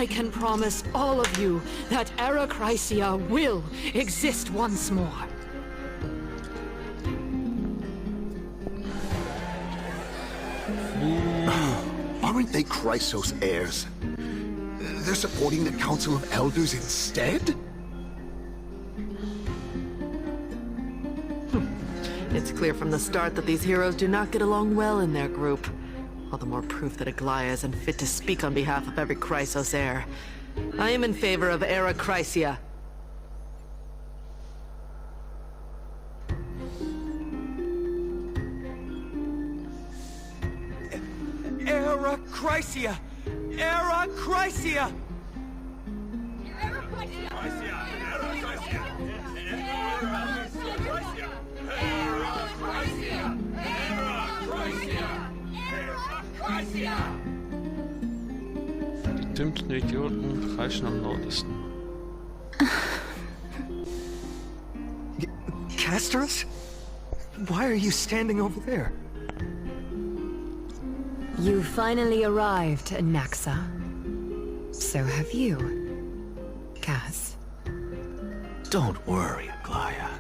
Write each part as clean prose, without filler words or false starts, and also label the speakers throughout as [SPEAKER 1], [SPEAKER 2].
[SPEAKER 1] I can promise all of you that Arachrysia will exist once more.
[SPEAKER 2] Aren't they Chrysos heirs? They're supporting the Council of Elders instead?
[SPEAKER 3] It's clear from the start that these heroes do not get along well in their group. All the more proof that Aglaya is unfit to speak on behalf of every Chrysos heir. I am in favor of Arachrysia.
[SPEAKER 4] Arachrysia! Arachrysia!
[SPEAKER 5] Die dümmsten Idioten kreischen am lautesten.
[SPEAKER 4] Casterus? Why are you standing over there?
[SPEAKER 1] You finally arrived, Naxa. So have you, Cass.
[SPEAKER 6] Don't worry, Aglaya.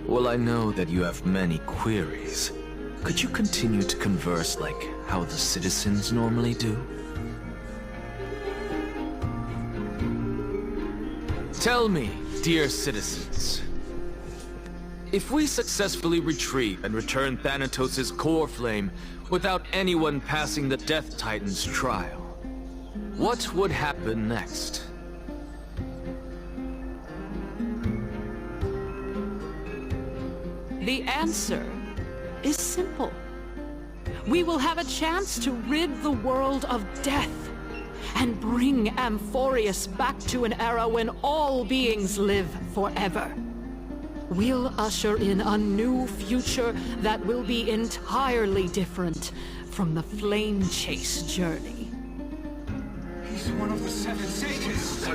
[SPEAKER 6] Well, I know that you have many queries. Could you continue to converse like how the citizens normally do? Tell me, dear citizens, if we successfully retrieve and return Thanatos' core flame without anyone passing the Death Titan's trial, what would happen next?
[SPEAKER 1] The answer is simple. We will have a chance to rid the world of death and bring Amphorius back to an era when all beings live forever. We'll usher in a new future that will be entirely different from the flame chase journey.
[SPEAKER 4] He's one of the seven sages.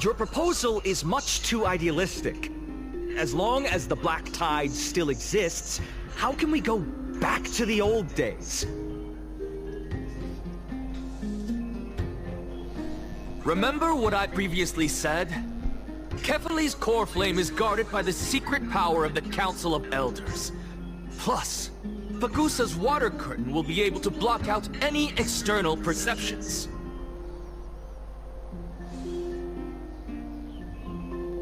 [SPEAKER 7] Your proposal is much too idealistic. As long as the Black Tide still exists, how can we go back to the old days?
[SPEAKER 6] Remember what I previously said? Kefali's core flame is guarded by the secret power of the Council of Elders. Plus, Fagusa's water curtain will be able to block out any external perceptions.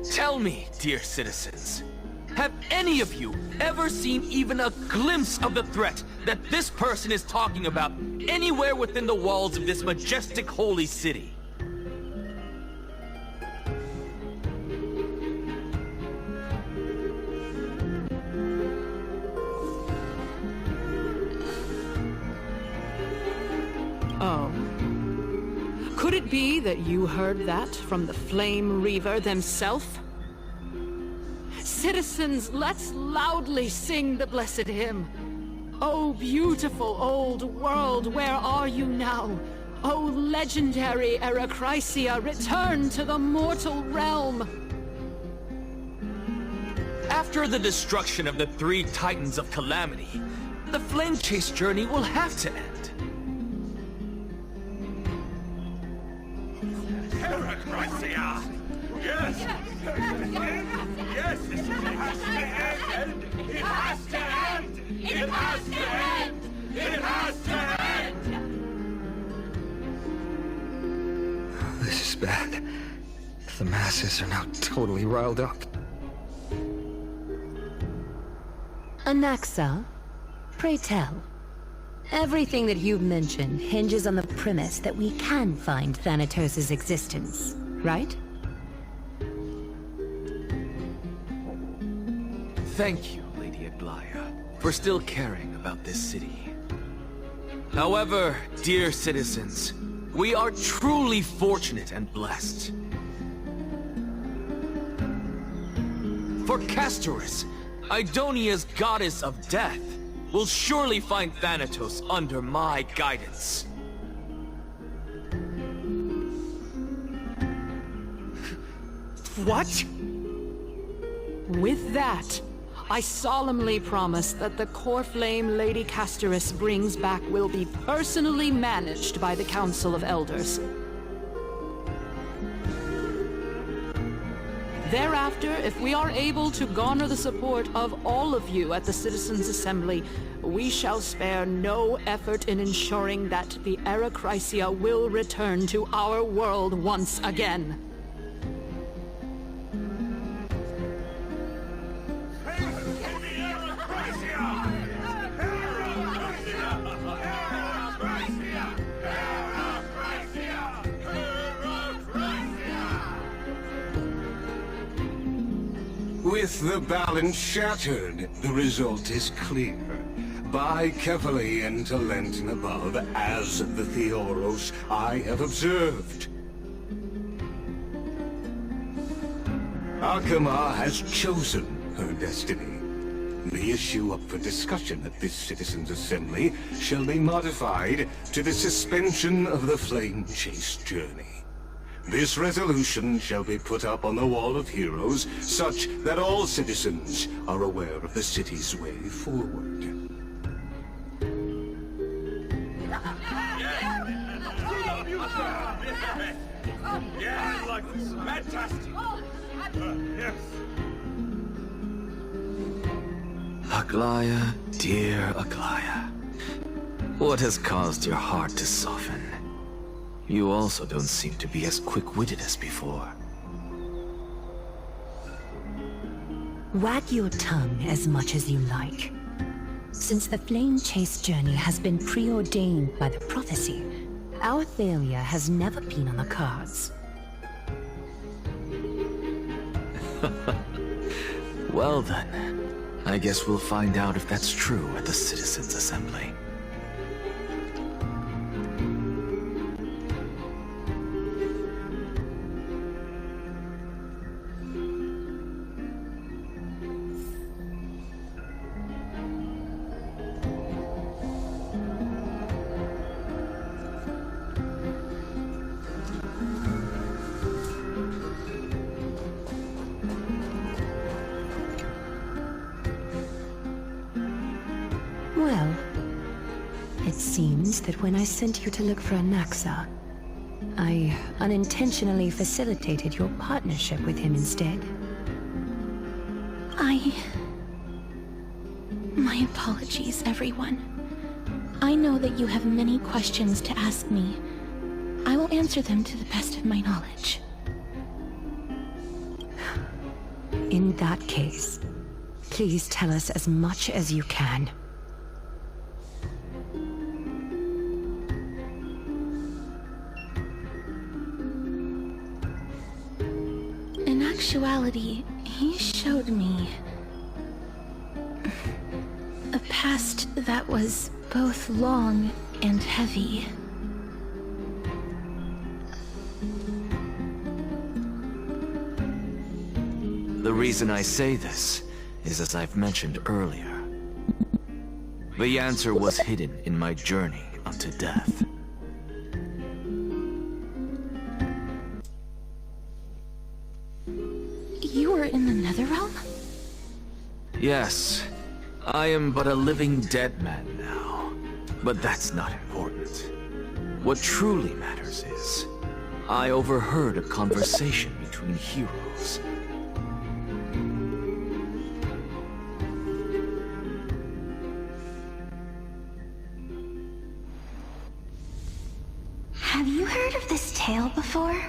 [SPEAKER 6] Tell me, dear citizens, have any of you ever seen even a glimpse of the threat that this person is talking about anywhere within the walls of this majestic holy city?
[SPEAKER 1] Oh. Could it be that you heard that from the Flame Reaver themselves? Citizens, let's loudly sing the blessed hymn. Oh, beautiful old world, where are you now? Oh, legendary Arachrysia, return to the mortal realm.
[SPEAKER 6] After the destruction of the three Titans of Calamity, the Flame Chase journey will have to end.
[SPEAKER 4] Arachrysia! Yes! Yes! It has to end! It has to end! It has to end! It has to end!
[SPEAKER 8] This is bad. The masses are now totally riled up.
[SPEAKER 9] Anaxa, pray tell. Everything that you've mentioned hinges on the premise that we can find Thanatos' existence, right?
[SPEAKER 6] Thank you, Lady Aglaya, for still caring about this city. However, dear citizens, we are truly fortunate and blessed. For Casterus, Idonia's goddess of death, will surely find Thanatos under my guidance.
[SPEAKER 7] What?
[SPEAKER 1] With that, I solemnly promise that the core flame Lady Casterus brings back will be personally managed by the Council of Elders. Thereafter, if we are able to garner the support of all of you at the Citizens' Assembly, we shall spare no effort in ensuring that the Era Chrysia will return to our world once again.
[SPEAKER 10] With the balance shattered, the result is clear. Buy carefully into Lent and above, as the Theoros I have observed. Akama has chosen her destiny. The issue up for discussion at this Citizens' Assembly shall be modified to the suspension of the Flame Chase journey. This resolution shall be put up on the Wall of Heroes, such that all citizens are aware of the city's way forward.
[SPEAKER 4] Yeah, I like this. Fantastic. Yes.
[SPEAKER 6] Aglaya, dear Aglaya. What has caused your heart to soften? You also don't seem to be as quick-witted as before.
[SPEAKER 9] Wag your tongue as much as you like. Since the Flame Chase journey has been preordained by the prophecy, our failure has never been on the cards.
[SPEAKER 6] Well then, I guess we'll find out if that's true at the Citizens' Assembly.
[SPEAKER 9] Well, it seems that when I sent you to look for Anaxa, I unintentionally facilitated your partnership with him instead.
[SPEAKER 11] My apologies, everyone. I know that you have many questions to ask me. I will answer them to the best of my knowledge.
[SPEAKER 9] In that case, please tell us as much as you can.
[SPEAKER 11] In actuality, he showed me a past that was both long and heavy.
[SPEAKER 6] The reason I say this is as I've mentioned earlier. The answer was hidden in my journey unto death.
[SPEAKER 11] You were in the Netherrealm?
[SPEAKER 6] Yes, I am but a living dead man now. But that's not important. What truly matters is, I overheard a conversation between heroes.
[SPEAKER 11] Have you heard of this tale before?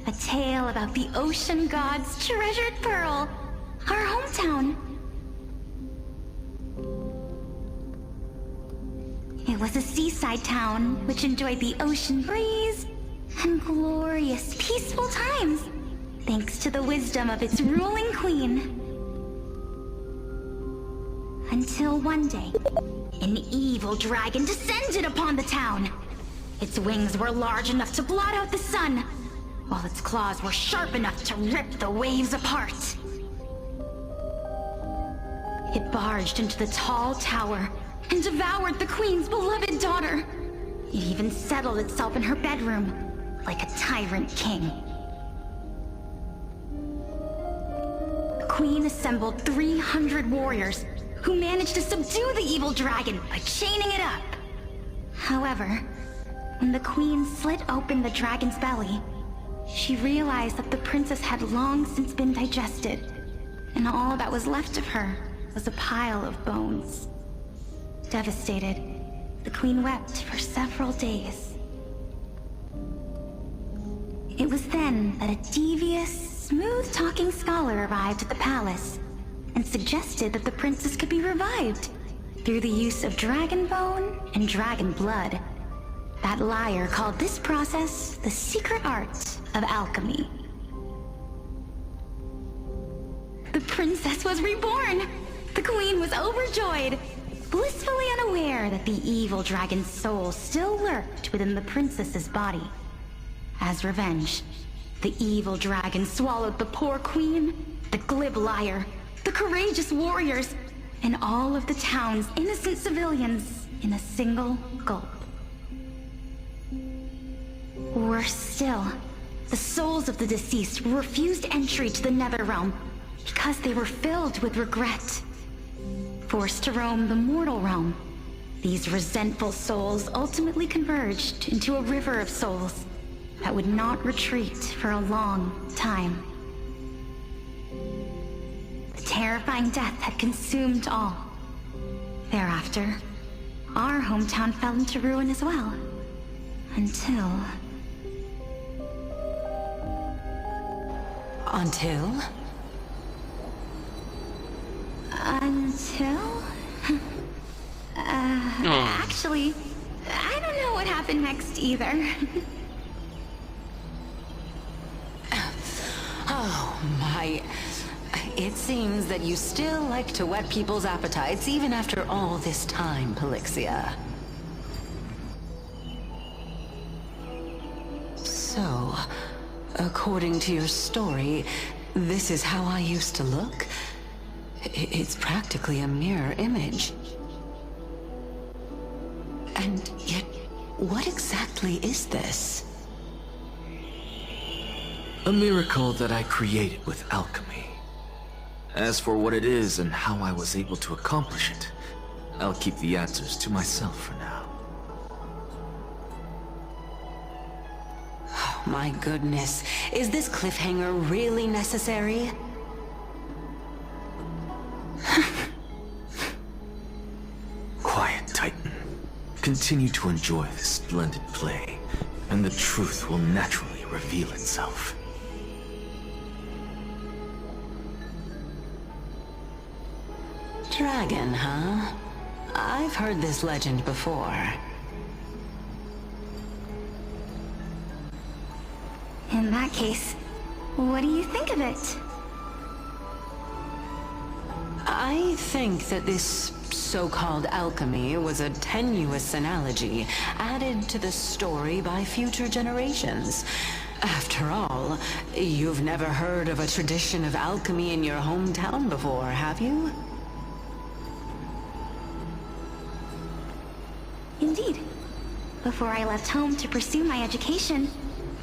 [SPEAKER 11] A tale about the ocean god's treasured pearl, our hometown. It was a seaside town which enjoyed the ocean breeze and glorious, peaceful times, thanks to the wisdom of its ruling queen. Until one day, an evil dragon descended upon the town. Its wings were large enough to blot out the sun, while its claws were sharp enough to rip the waves apart. It barged into the tall tower and devoured the queen's beloved daughter. It even settled itself in her bedroom, like a tyrant king. Queen assembled 300 warriors who managed to subdue the evil dragon by chaining it up. However, when the Queen slit open the dragon's belly, she realized that the princess had long since been digested, and all that was left of her was a pile of bones. Devastated, the Queen wept for several days. It was then that a devious, smooth-talking scholar arrived at the palace and suggested that the princess could be revived through the use of dragon bone and dragon blood. That liar called this process the secret art of alchemy. The princess was reborn! The Queen was overjoyed, blissfully unaware that the evil dragon's soul still lurked within the princess's body. As revenge, the evil dragon swallowed the poor Queen, the glib liar, the courageous warriors, and all of the town's innocent civilians in a single gulp. Worse still, the souls of the deceased refused entry to the Netherrealm because they were filled with regret. Forced to roam the mortal realm, these resentful souls ultimately converged into a river of souls that would not retreat for a long time. The terrifying death had consumed all. Thereafter, our hometown fell into ruin as well. Until... Actually, I don't know what happened next either.
[SPEAKER 9] Oh, my... It seems that you still like to whet people's appetites even after all this time, Pelixia. So, according to your story, this is how I used to look? It's practically a mirror image. And yet, what exactly is this?
[SPEAKER 6] A miracle that I created with alchemy. As for what it is and how I was able to accomplish it, I'll keep the answers to myself for now.
[SPEAKER 9] Oh, my goodness. Is this cliffhanger really necessary?
[SPEAKER 6] Quiet, Titan. Continue to enjoy this splendid play, and the truth will naturally reveal itself.
[SPEAKER 9] Dragon, huh? I've heard this legend before.
[SPEAKER 11] In that case, what do you think of it?
[SPEAKER 9] I think that this so-called alchemy was a tenuous analogy added to the story by future generations. After all, you've never heard of a tradition of alchemy in your hometown before, have you?
[SPEAKER 11] Indeed. Before I left home to pursue my education,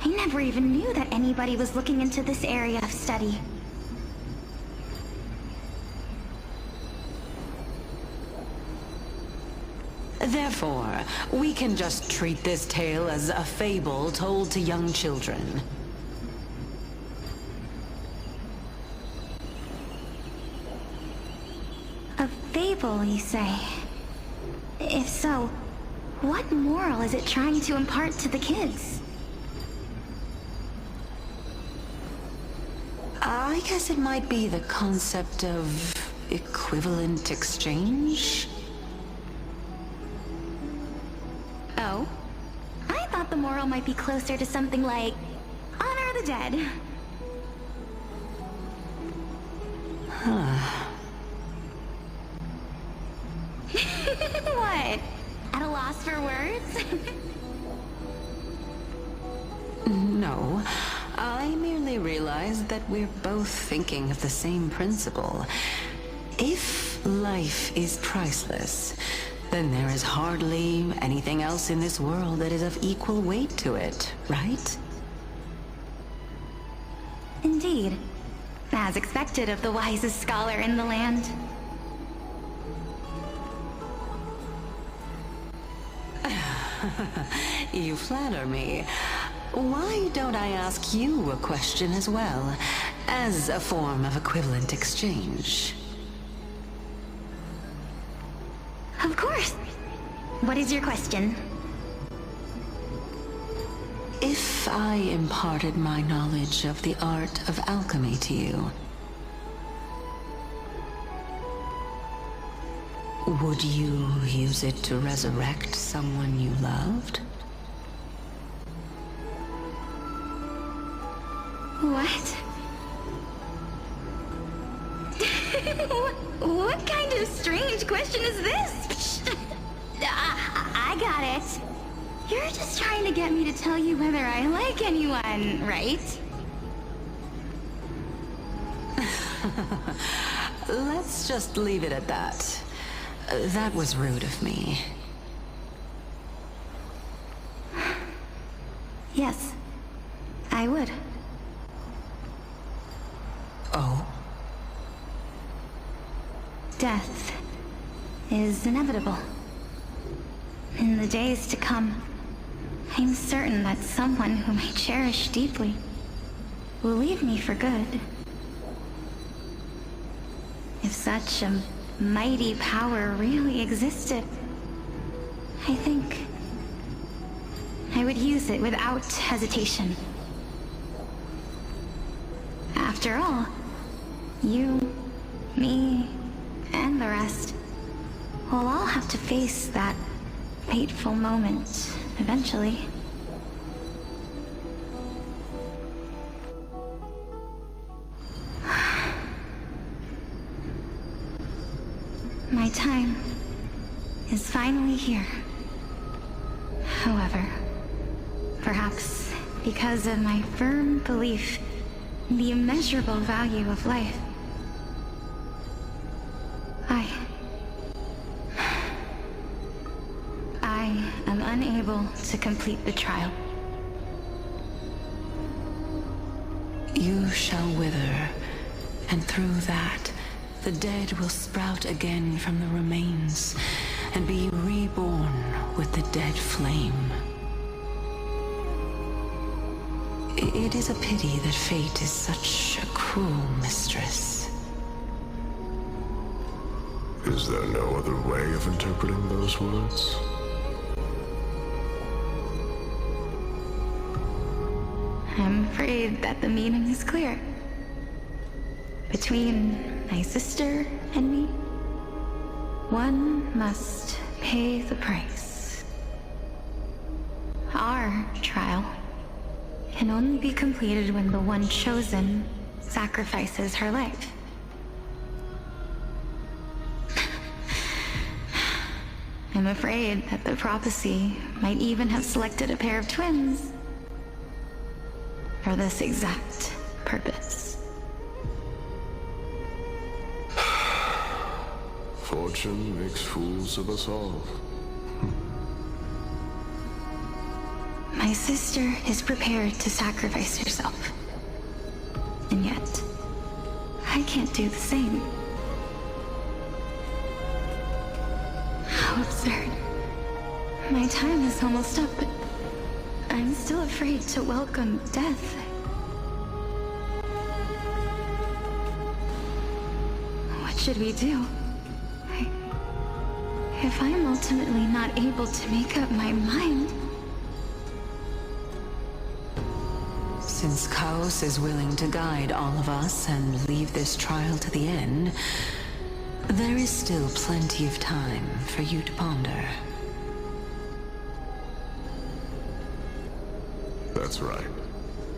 [SPEAKER 11] I never even knew that anybody was looking into this area of study.
[SPEAKER 9] Therefore, we can just treat this tale as a fable told to young children.
[SPEAKER 11] A fable, you say? If so, what moral is it trying to impart to the kids?
[SPEAKER 9] I guess it might be the concept of equivalent exchange?
[SPEAKER 11] Oh? I thought the moral might be closer to something like, honor the dead. What? At a loss for words?
[SPEAKER 9] No, I merely realized that we're both thinking of the same principle. If life is priceless, then there is hardly anything else in this world that is of equal weight to it, right?
[SPEAKER 11] Indeed. As expected of the wisest scholar in the land.
[SPEAKER 9] You flatter me. Why don't I ask you a question as well, as a form of equivalent exchange?
[SPEAKER 11] Of course. What is your question?
[SPEAKER 9] If I imparted my knowledge of the art of alchemy to you, would you use it to resurrect someone you loved?
[SPEAKER 11] What? What kind of strange question is this? I got it. You're just trying to get me to tell you whether I like anyone, right?
[SPEAKER 9] Let's just leave it at that. That was rude of me.
[SPEAKER 11] Yes, I would.
[SPEAKER 9] Oh?
[SPEAKER 11] Death is inevitable. In the days to come, I'm certain that someone whom I cherish deeply will leave me for good. If such a mighty power really existed, I think I would use it without hesitation. After all, you, me, and the rest will all have to face that fateful moment eventually. My time is finally here. However, perhaps because of my firm belief in the immeasurable value of life, I am unable to complete the trial.
[SPEAKER 9] You shall wither, and through that, the dead will sprout again from the remains, and be reborn with the dead flame. It is a pity that fate is such a cruel mistress.
[SPEAKER 12] Is there no other way of interpreting those words?
[SPEAKER 11] I'm afraid that the meaning is clear. Between my sister and me, one must pay the price. Our trial can only be completed when the one chosen sacrifices her life. I'm afraid that the prophecy might even have selected a pair of twins for this exact purpose.
[SPEAKER 12] Fortune makes fools of us all.
[SPEAKER 11] My sister is prepared to sacrifice herself. And yet, I can't do the same. How absurd. My time is almost up, but I'm still afraid to welcome death. What should we do? If I'm ultimately not able to make up my mind...
[SPEAKER 9] Since Chaos is willing to guide all of us and leave this trial to the end, there is still plenty of time for you to ponder.
[SPEAKER 12] That's right.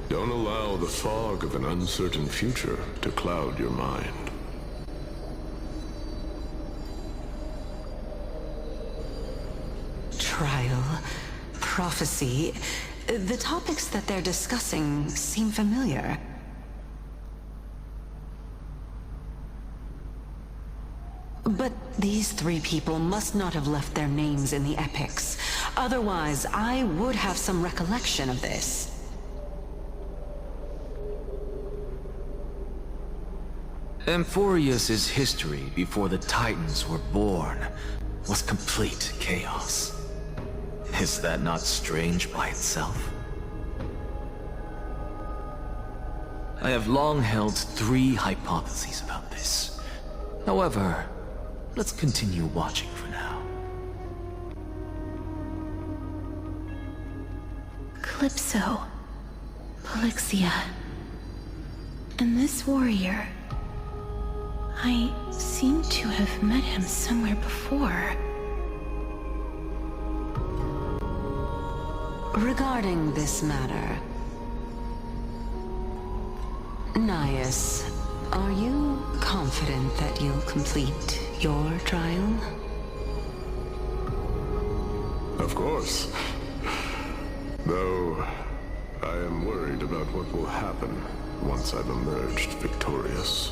[SPEAKER 12] Don't allow the fog of an uncertain future to cloud your mind.
[SPEAKER 9] Trial, prophecy, the topics that they're discussing seem familiar. But these three people must not have left their names in the epics. Otherwise, I would have some recollection of this.
[SPEAKER 6] Amphorius's history before the Titans were born was complete chaos. Is that not strange by itself? I have long held 3 hypotheses about this. However, let's continue watching for now.
[SPEAKER 11] Calypso, Polixia, and this warrior. I seem to have met him somewhere before.
[SPEAKER 9] Regarding this matter, Nias, are you confident that you'll complete your trial?
[SPEAKER 12] Of course. Though, I am worried about what will happen once I've emerged victorious.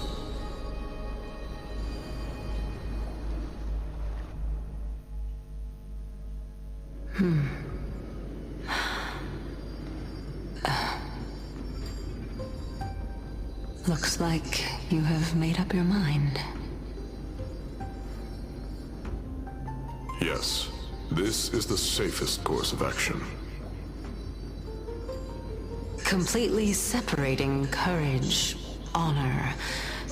[SPEAKER 9] Looks like you have made up your mind.
[SPEAKER 12] Yes, this is the safest course of action.
[SPEAKER 9] Completely separating courage, honor,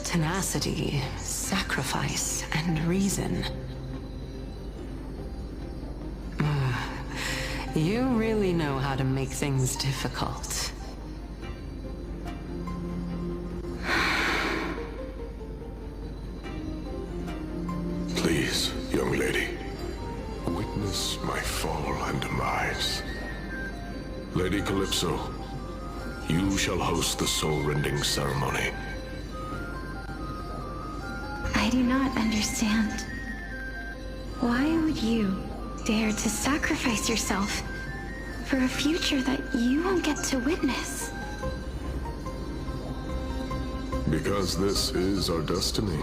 [SPEAKER 9] tenacity, sacrifice, and reason. You really know how to make things difficult.
[SPEAKER 12] Please, young lady, witness my fall and demise. Lady Calypso, you shall host the soul-rending ceremony.
[SPEAKER 11] I do not understand. Why would you dare to sacrifice yourself for a future that you won't get to witness?
[SPEAKER 12] Because this is our destiny.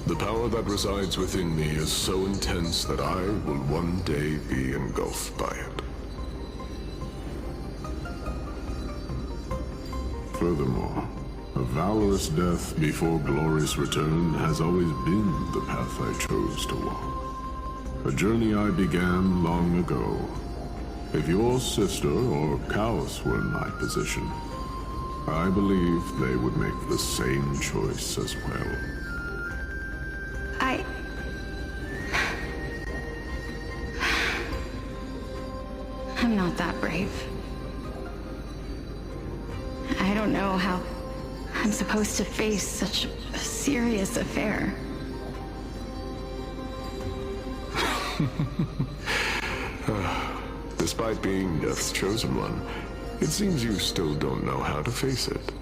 [SPEAKER 12] The power that resides within me is so intense that I will one day be engulfed by it. Furthermore, a valorous death before glorious return has always been the path I chose to walk. A journey I began long ago. If your sister or Chaos were in my position, I believe they would make the same choice as well.
[SPEAKER 11] I'm not that brave. I don't know how I'm supposed to face such a serious affair.
[SPEAKER 12] Despite being Death's chosen one, it seems you still don't know how to face it.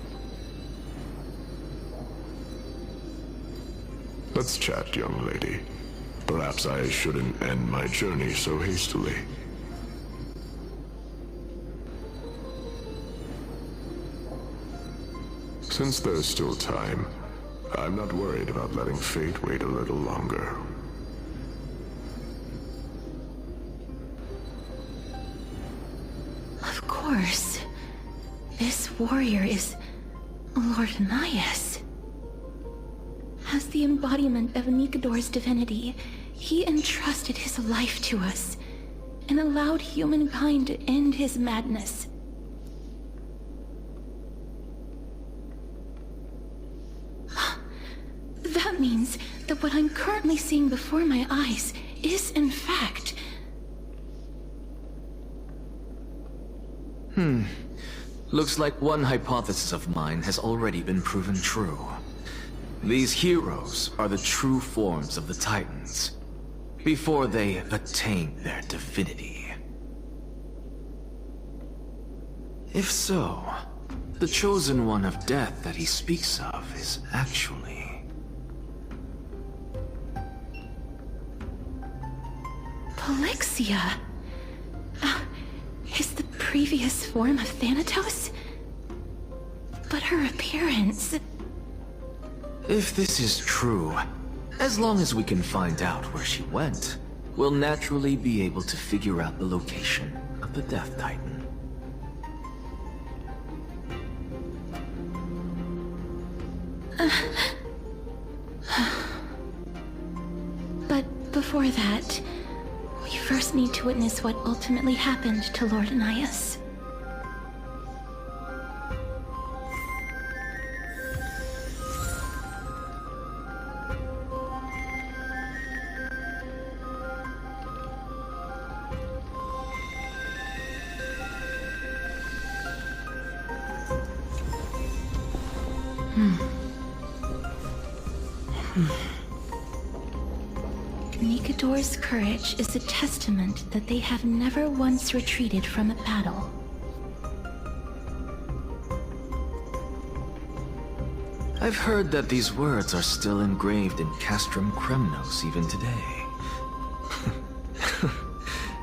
[SPEAKER 12] Let's chat, young lady. Perhaps I shouldn't end my journey so hastily. Since there's still time, I'm not worried about letting fate wait a little longer.
[SPEAKER 11] Of course. This warrior is Lord Nias. As the embodiment of Nikador's divinity, he entrusted his life to us and allowed humankind to end his madness. That means that what I'm currently seeing before my eyes is, in fact...
[SPEAKER 6] Looks like one hypothesis of mine has already been proven true. These heroes are the true forms of the Titans, before they attain their divinity. If so, the chosen one of death that he speaks of is actually...
[SPEAKER 11] Polixia? Is the previous form of Thanatos? But her appearance...
[SPEAKER 6] If this is true, as long as we can find out where she went, we'll naturally be able to figure out the location of the Death Titan.
[SPEAKER 11] before that, we first need to witness what ultimately happened to Lord Anias. Nikador's courage is a testament that they have never once retreated from a battle.
[SPEAKER 6] I've heard that these words are still engraved in Castrum Kremnos even today.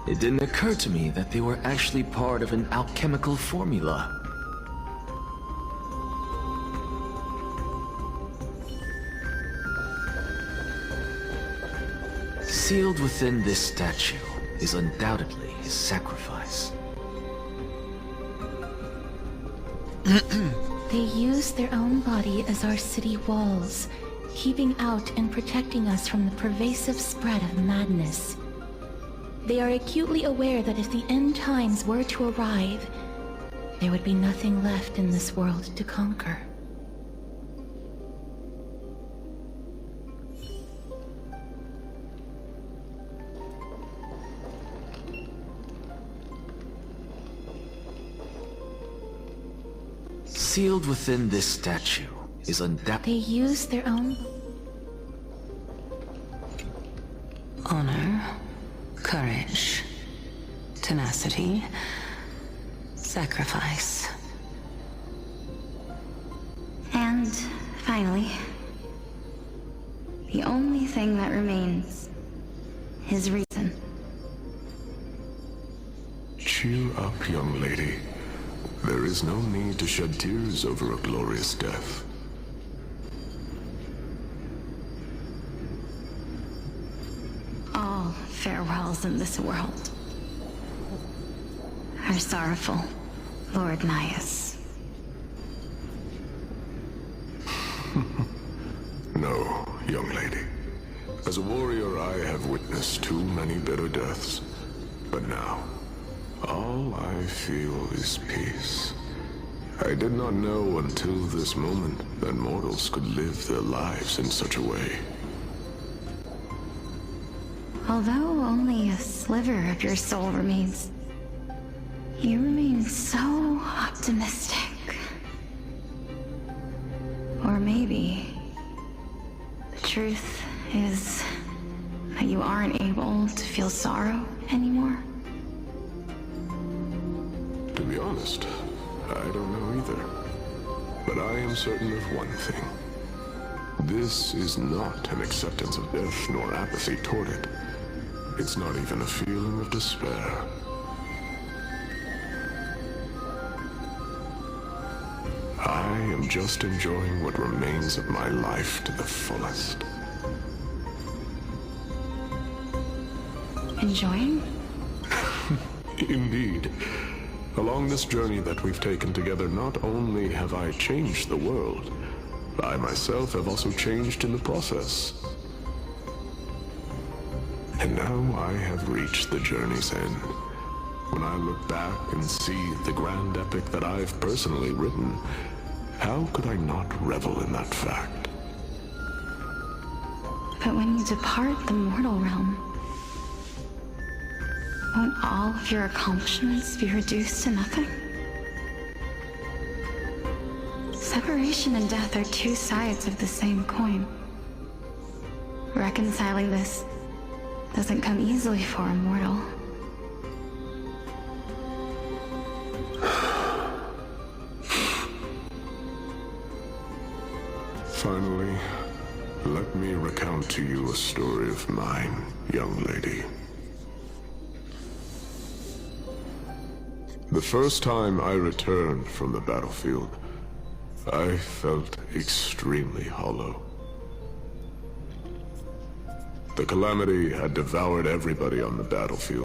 [SPEAKER 6] It didn't occur to me that they were actually part of an alchemical formula. Sealed within this statue is undoubtedly his sacrifice.
[SPEAKER 11] They use their own body as our city walls, keeping out and protecting us from the pervasive spread of madness. They are acutely aware that if the end times were to arrive, there would be nothing left in this world to conquer.
[SPEAKER 6] Sealed within this statue is undoubtedly...
[SPEAKER 11] They use their own...
[SPEAKER 9] Honor, courage, tenacity, sacrifice.
[SPEAKER 11] And, finally, the only thing that remains, his reason.
[SPEAKER 12] Cheer up, young lady. There is no need to shed tears over a glorious death.
[SPEAKER 11] All farewells in this world are sorrowful, Lord Nias.
[SPEAKER 12] No, young lady. As a warrior, I have witnessed too many bitter deaths. But now, all I feel is peace. I did not know until this moment that mortals could live their lives in such a way.
[SPEAKER 11] Although only a sliver of your soul remains, you remain so optimistic. Or maybe the truth is that you aren't able to feel sorrow anymore.
[SPEAKER 12] To be honest, I don't know either. But I am certain of one thing. This is not an acceptance of death nor apathy toward it. It's not even a feeling of despair. I am just enjoying what remains of my life to the fullest.
[SPEAKER 11] Enjoying?
[SPEAKER 12] Indeed. Along this journey that we've taken together, not only have I changed the world, I myself have also changed in the process. And now I have reached the journey's end. When I look back and see the grand epic that I've personally written, how could I not revel in that fact?
[SPEAKER 11] But when you depart the mortal realm, won't all of your accomplishments be reduced to nothing? Separation and death are two sides of the same coin. Reconciling this doesn't come easily for a mortal.
[SPEAKER 12] Finally, let me recount to you a story of mine, young lady. The first time I returned from the battlefield, I felt extremely hollow. The calamity had devoured everybody on the battlefield.